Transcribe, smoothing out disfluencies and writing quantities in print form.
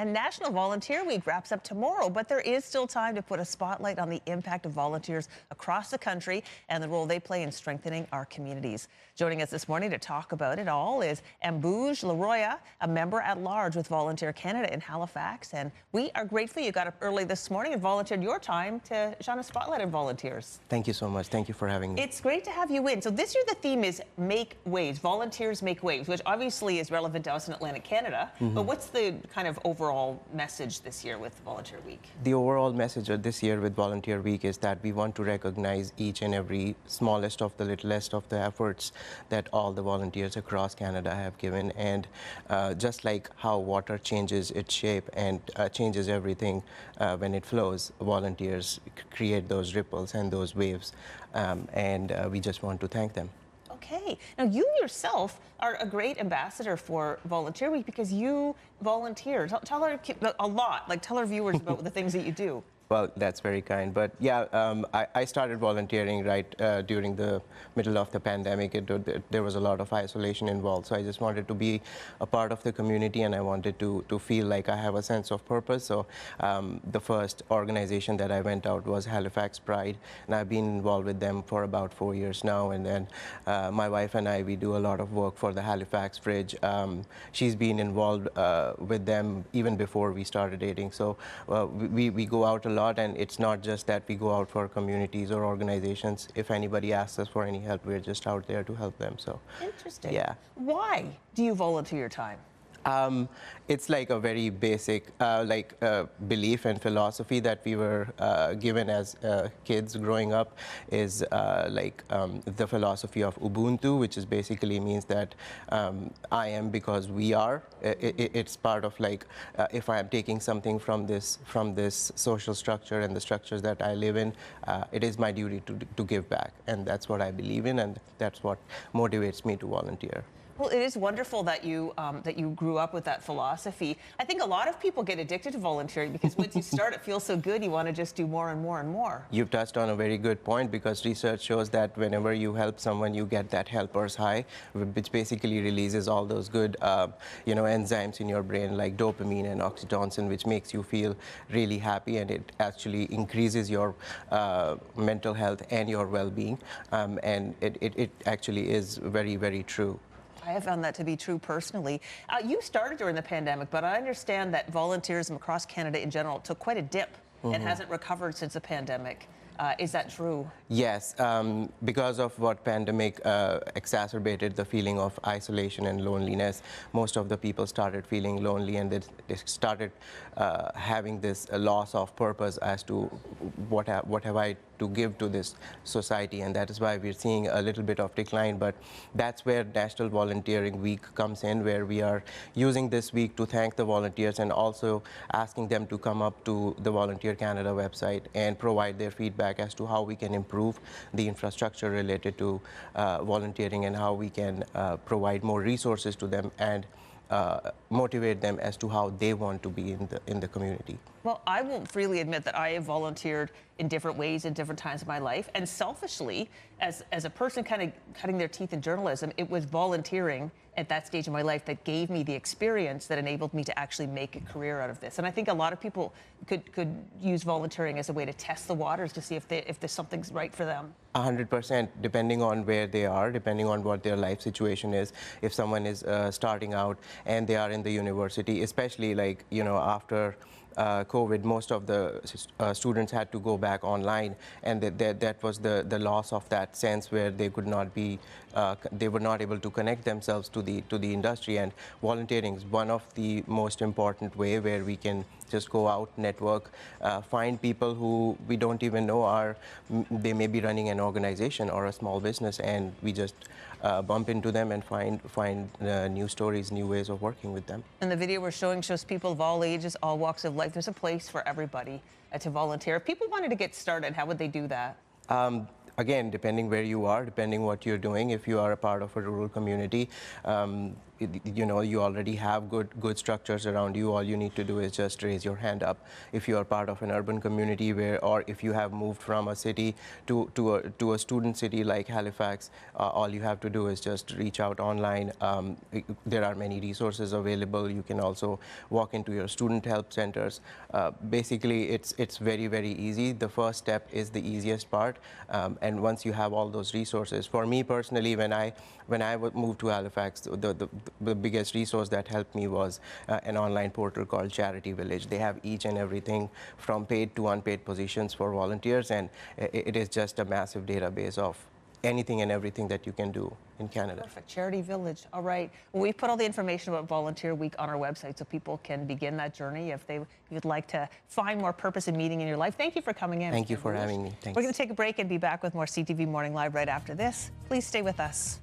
And National Volunteer Week wraps up tomorrow, but there is still time to put a spotlight on the impact of volunteers across the country and the role they play in strengthening our communities. Joining us this morning to talk about it all is Ambouge Leroya, a member at large with Volunteer Canada in Halifax. And we are grateful you got up early this morning and volunteered your time to shine a spotlight on volunteers. Thank you so much. Thank you for having me. It's great to have you in. So this year the theme is Make Waves. Volunteers make waves, which obviously is relevant to us in Atlantic Canada. But what's the kind of overall message this year with Volunteer Week? The overall message of this year with Volunteer Week is that we want to recognize each and every smallest of the littlest of the efforts that all the volunteers across Canada have given. And just like how water changes its shape and changes everything when it flows, volunteers create those ripples and those waves. And we just want to thank them. Okay. Now, you yourself are a great ambassador for Volunteer Week because you volunteer. Tell our a lot. Like, tell our viewers about the things that you do. Well, that's very kind. But yeah, I started volunteering right during the middle of the pandemic. There was a lot of isolation involved. So I just wanted to be a part of the community, and I wanted to feel like I have a sense of purpose. So the first organization that I went out was Halifax Pride, and I've been involved with them for about 4 years now. And then my wife and I, we do a lot of work for the Halifax Fridge. She's been involved with them even before we started dating. So we go out a lot. And it's not just that we go out for communities or organizations. If anybody asks us for any help, we're just out there to help them. So interesting. Yeah. Why do you volunteer your time? It's like a very basic belief and philosophy that we were given as kids growing up is the philosophy of Ubuntu, which is basically means that I am because we are. It's part of like if I am taking something from this social structure and the structures that I live in, it is my duty to give back, and that's what I believe in, and that's what motivates me to volunteer. Well, it is wonderful that you grew up with that philosophy. I think a lot of people get addicted to volunteering because once you start, it feels so good, you want to just do more and more and more. You've touched on a very good point because research shows that whenever you help someone, you get that helper's high, which basically releases all those good, enzymes in your brain like dopamine and oxytocin, which makes you feel really happy, and it actually increases your mental health and your well-being, and it actually is very, very true. I have found that to be true personally. You started during the pandemic, but I understand that volunteerism across Canada in general took quite a dip and hasn't recovered since the pandemic. Is that true? Yes, because of what pandemic exacerbated the feeling of isolation and loneliness, most of the people started feeling lonely, and they started having this loss of purpose as to what have I to give to this society, and that is why we're seeing a little bit of decline. But that's where National Volunteering Week comes in, where we are using this week to thank the volunteers and also asking them to come up to the Volunteer Canada website and provide their feedback as to how we can improve the infrastructure related to volunteering and how we can provide more resources to them and motivate them as to how they want to be in the community. Well, I will freely admit that I have volunteered in different ways in different times of my life, and selfishly, as a person kind of cutting their teeth in journalism, it was volunteering at that stage of my life that gave me the experience that enabled me to actually make a career out of this. And I think a lot of people could use volunteering as a way to test the waters to see if there's something's right for them. 100%, depending on where they are, depending on what their life situation is. If someone is starting out and they are in the university, especially like, after COVID, most of the students had to go back online, and that was the loss of that sense where they could not be, they were not able to connect themselves to the industry. And volunteering is one of the most important way where we can just go out, network, find people who we don't even know they may be running an organization or a small business, and we just bump into them and find new stories, new ways of working with them. And the video we're showing shows people of all ages, all walks of life. There's a place for everybody to volunteer. If people wanted to get started, how would they do that? Again, depending where you are, depending what you're doing, if you are a part of a rural community, you already have good structures around you. All you need to do is just raise your hand up. If you are part of an urban community or if you have moved from a city to a student city like Halifax, all you have to do is just reach out online. There are many resources available. You can also walk into your student help centers. Basically, it's very easy. The first step is the easiest part, and once you have all those resources. For me personally, when I moved to Halifax, the biggest resource that helped me was an online portal called Charity Village. They have each and everything from paid to unpaid positions for volunteers, and it is just a massive database of anything and everything that you can do in Canada. Perfect. Charity Village. All right. Well, we've put all the information about Volunteer Week on our website so people can begin that journey if you'd like to find more purpose and meaning in your life. Thank you for coming in. Thank you for having me. Thanks. We're going to take a break and be back with more CTV Morning Live right after this. Please stay with us.